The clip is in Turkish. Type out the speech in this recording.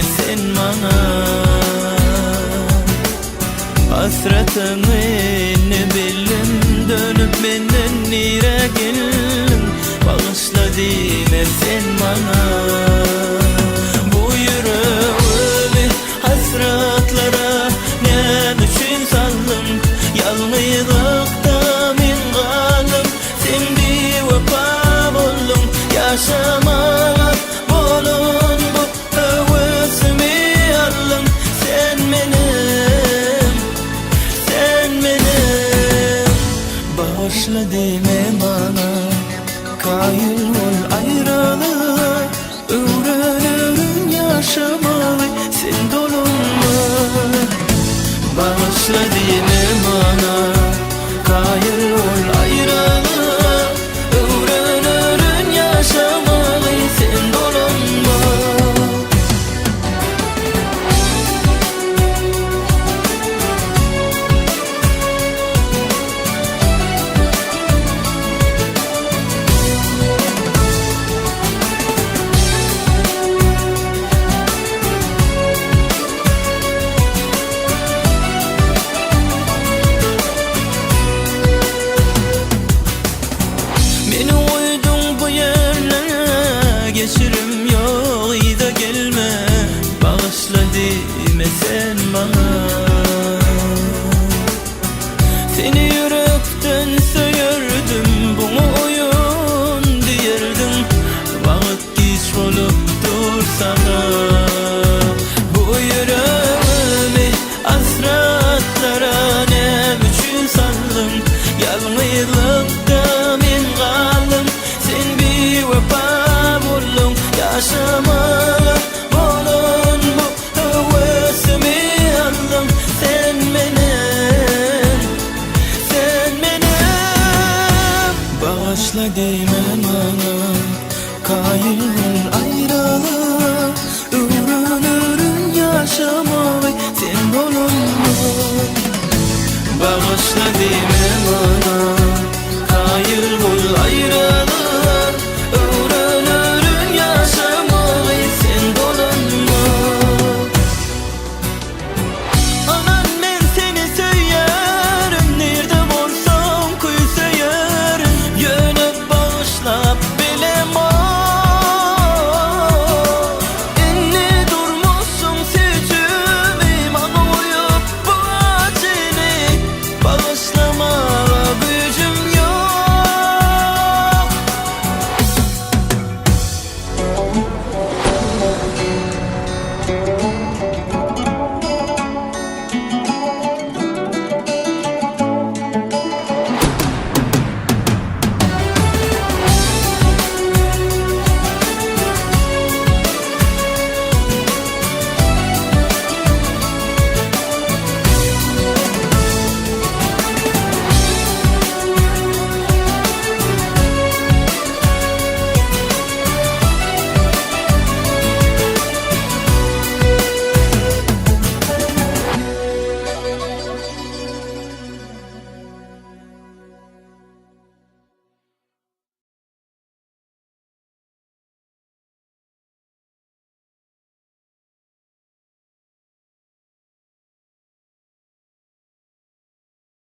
sen bana. Hasretini bildim, dönüp benden nire geldin. Bağışla dime sen bana. Bu yüreğimi hasretlara ne için saldım? Yalnızlıkta min kaldım. Sen bir vefa buldun, yaşamaya bolun bu hevesimi aldın. Sen benim, sen benim. Bağışla deme bana, kail ol ayrılığa. Öğrenirim yaşamayı sen dolunma. Bağışla deme bana, kail ol ayrılığa. Öğrenirim yaşamayı sen dolunma. Beni uydun bu yerlere, geçirim yok da gelme. Bağışla deme sen bana. Seni yürekten söylerdim, bunu oyun diyerdim. Vakit geç olup dursana. Bu yüreğimi hasretlara ne için saldım? Yalnızlıkta min kaldım. Sen bir vefa buldun, yaşamaya bolun bu hevesimi aldım. Sen benim, sen benim. Bağışla deme bana, kail ol ayrılığa. Öğrenirim yaşamayı sen dolunma. Bağışla deme bana,